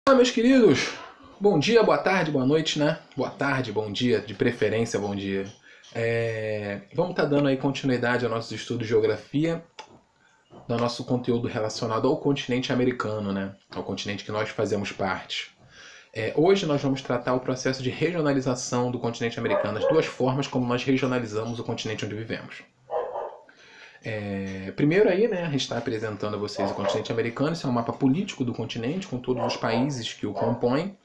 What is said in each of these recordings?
Olá, meus queridos! Bom dia, boa tarde, boa noite, né? Boa tarde, bom dia, de preferência, bom dia. Vamos estar dando aí continuidade ao nosso estudo de geografia, do nosso conteúdo relacionado ao continente americano, né? Ao continente que nós fazemos parte. Hoje nós vamos tratar o processo de regionalização do continente americano, as duas formas como nós regionalizamos o continente onde vivemos. Primeiro aí, né, a gente está apresentando a vocês o continente americano. Esse é um mapa político do continente, com todos os países que o compõem.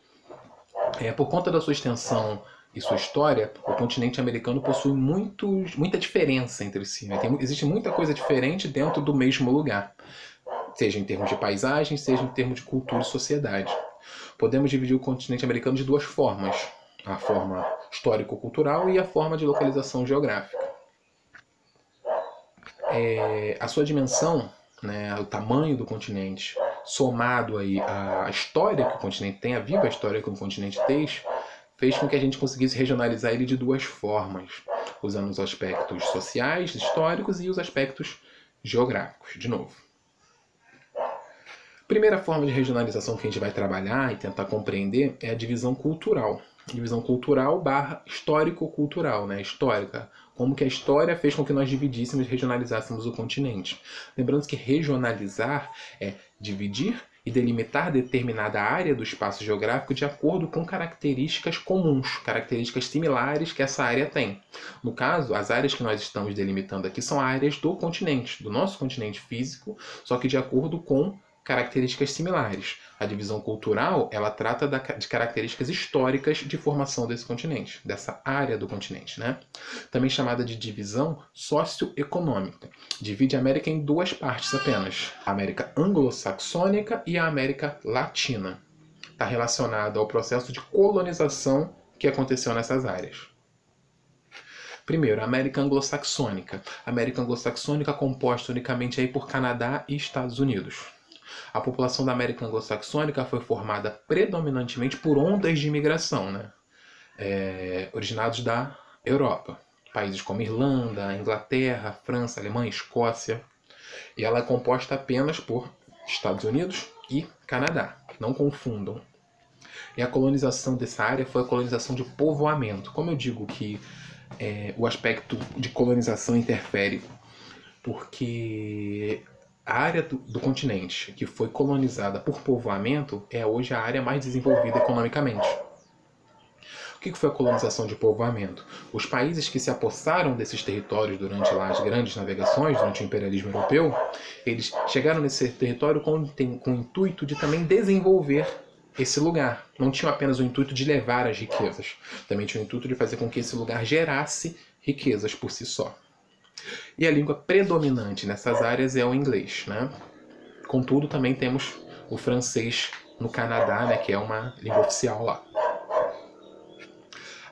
Por conta da sua extensão e sua história, o continente americano possui muita diferença entre si, né? Existe muita coisa diferente dentro do mesmo lugar, seja em termos de paisagem, seja em termos de cultura e sociedade. Podemos dividir o continente americano de duas formas: a forma histórico-cultural e a forma de localização geográfica. A sua dimensão, né, o tamanho do continente, somado aí à história que o continente tem, a viva história que o continente tem, fez com que a gente conseguisse regionalizar ele de duas formas, usando os aspectos sociais, históricos e os aspectos geográficos, de novo. A primeira forma de regionalização que a gente vai trabalhar e tentar compreender é a divisão cultural. Divisão cultural barra histórico-cultural, né? Histórica. Como que a história fez com que nós dividíssemos e regionalizássemos o continente. Lembrando que regionalizar é dividir e delimitar determinada área do espaço geográfico de acordo com características comuns, características similares que essa área tem. No caso, as áreas que nós estamos delimitando aqui são áreas do continente, do nosso continente físico, só que de acordo com características similares. A divisão cultural, ela trata de características históricas de formação desse continente, dessa área do continente, né? Também chamada de divisão socioeconômica. Divide a América em duas partes apenas: a América anglo-saxônica e a América latina. Está relacionado ao processo de colonização que aconteceu nessas áreas. Primeiro, a América anglo-saxônica. A América anglo-saxônica composta unicamente aí por Canadá e Estados Unidos. A população da América anglo-saxônica foi formada predominantemente por ondas de imigração, né? Originados da Europa. Países como Irlanda, Inglaterra, França, Alemanha, Escócia. E ela é composta apenas por Estados Unidos e Canadá. Não confundam. E a colonização dessa área foi a colonização de povoamento. Como eu digo que o aspecto de colonização interfere, porque a área do continente que foi colonizada por povoamento é hoje a área mais desenvolvida economicamente. O que foi a colonização de povoamento? Os países que se apossaram desses territórios durante as grandes navegações, durante o imperialismo europeu, eles chegaram nesse território com o intuito de também desenvolver esse lugar. Não tinham apenas o intuito de levar as riquezas, também tinha o intuito de fazer com que esse lugar gerasse riquezas por si só. E a língua predominante nessas áreas é o inglês, né? Contudo, também temos o francês no Canadá, né, que é uma língua oficial lá.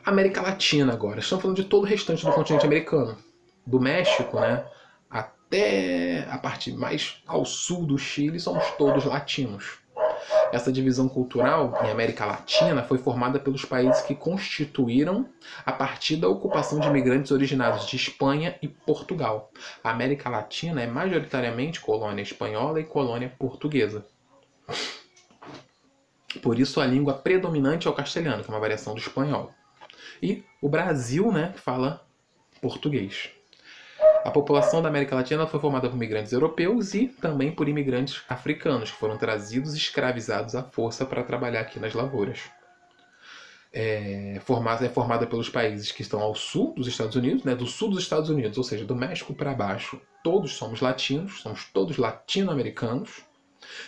América Latina agora. Estamos falando de todo o restante do continente americano. Do México, né, até a parte mais ao sul do Chile, somos todos latinos. Essa divisão cultural em América Latina foi formada pelos países que constituíram a partir da ocupação de imigrantes originados de Espanha e Portugal. A América Latina é majoritariamente colônia espanhola e colônia portuguesa. Por isso a língua predominante é o castelhano, que é uma variação do espanhol. E o Brasil, né, fala português. A população da América Latina foi formada por imigrantes europeus e também por imigrantes africanos, que foram trazidos e escravizados à força para trabalhar aqui nas lavouras. É formada pelos países que estão ao sul dos Estados Unidos, né, do sul dos Estados Unidos, ou seja, do México para baixo. Todos somos latinos, somos todos latino-americanos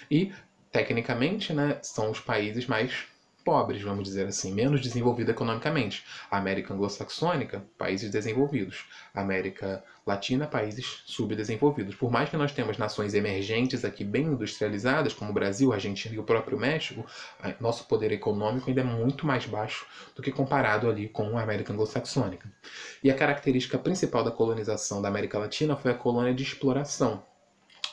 e, tecnicamente, né, são os países mais pobres, vamos dizer assim, menos desenvolvidos economicamente. A América anglo-saxônica, países desenvolvidos. A América Latina, países subdesenvolvidos. Por mais que nós temos nações emergentes aqui bem industrializadas, como o Brasil, a Argentina e o próprio México, nosso poder econômico ainda é muito mais baixo do que comparado ali com a América anglo-saxônica. E a característica principal da colonização da América Latina foi a colônia de exploração.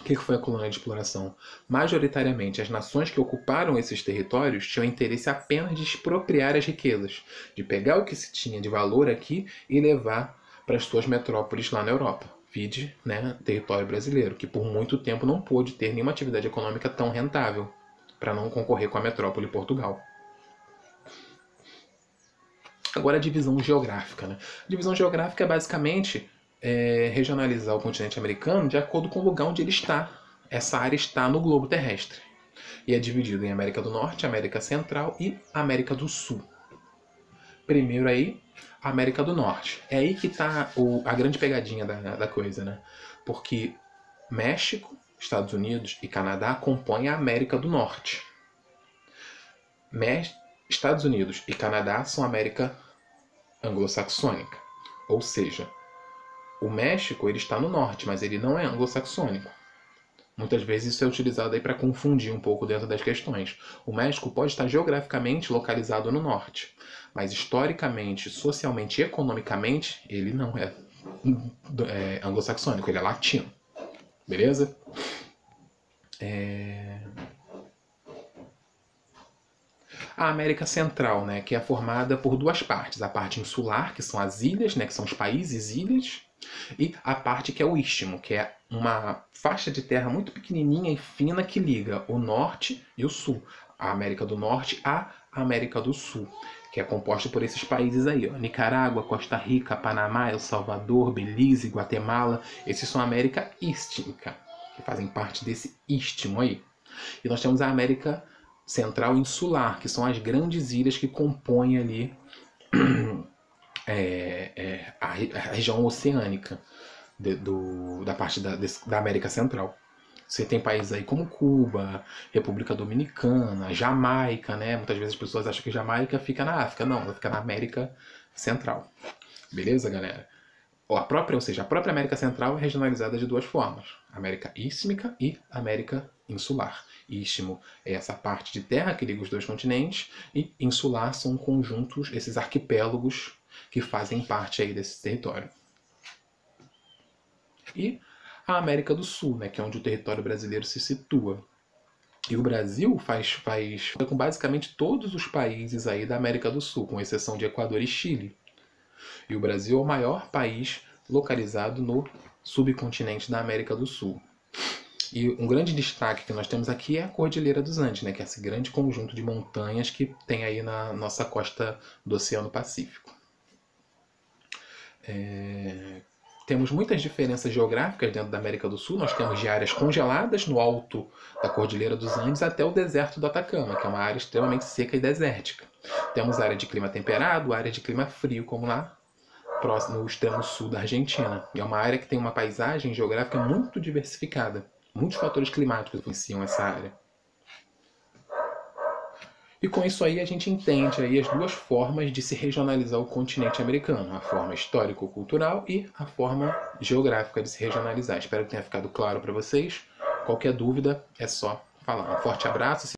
O que foi a colônia de exploração? Majoritariamente, as nações que ocuparam esses territórios tinham interesse apenas de expropriar as riquezas, de pegar o que se tinha de valor aqui e levar para as suas metrópoles lá na Europa. Vide, né, território brasileiro, que por muito tempo não pôde ter nenhuma atividade econômica tão rentável. para não concorrer com a metrópole Portugal. Agora a divisão geográfica, né? A divisão geográfica é basicamente regionalizar o continente americano de acordo com o lugar onde ele está. Essa área está no globo terrestre. E é dividido em América do Norte, América Central e América do Sul. Primeiro aí, América do Norte. É aí que está a grande pegadinha da coisa, né? Porque México, Estados Unidos e Canadá compõem a América do Norte. Estados Unidos e Canadá são a América anglo-saxônica. Ou seja, o México ele está no norte, mas ele não é anglo-saxônico. Muitas vezes isso é utilizado aí para confundir um pouco dentro das questões. O México pode estar geograficamente localizado no norte, mas historicamente, socialmente e economicamente, ele não é anglo-saxônico, ele é latino. Beleza? A América Central, né, que é formada por duas partes. A parte insular, que são as ilhas, né, que são os países, ilhas, e a parte que é o istmo, que é uma faixa de terra muito pequenininha e fina que liga o norte e o sul. A América do Norte à América do Sul, que é composta por esses países aí, ó, Nicarágua, Costa Rica, Panamá, El Salvador, Belize, Guatemala. Esses são a América Istmica, que fazem parte desse istmo aí. E nós temos a América Central Insular, que são as grandes ilhas que compõem ali a região oceânica da parte da América Central. Você tem países aí como Cuba, República Dominicana, Jamaica, né? Muitas vezes as pessoas acham que Jamaica fica na África. Não, ela fica na América Central. Beleza, galera? A própria América Central é regionalizada de duas formas. América Istmica e América Insular. Istmo é essa parte de terra que liga os dois continentes e insular são conjuntos, esses arquipélagos que fazem parte aí desse território. E a América do Sul, né, que é onde o território brasileiro se situa. E o Brasil faz com basicamente todos os países aí da América do Sul, com exceção de Equador e Chile. E o Brasil é o maior país localizado no subcontinente da América do Sul. E um grande destaque que nós temos aqui é a Cordilheira dos Andes, né, que é esse grande conjunto de montanhas que tem aí na nossa costa do Oceano Pacífico. Temos muitas diferenças geográficas dentro da América do Sul. Nós temos de áreas congeladas no alto da Cordilheira dos Andes até o deserto do Atacama, que é uma área extremamente seca e desértica. Temos área de clima temperado, área de clima frio, como lá próximo no extremo sul da Argentina. E é uma área que tem uma paisagem geográfica muito diversificada. Muitos fatores climáticos influenciam essa área. E com isso aí a gente entende aí as duas formas de se regionalizar o continente americano. A forma histórico-cultural e a forma geográfica de se regionalizar. Espero que tenha ficado claro para vocês. Qualquer dúvida é só falar. Um forte abraço.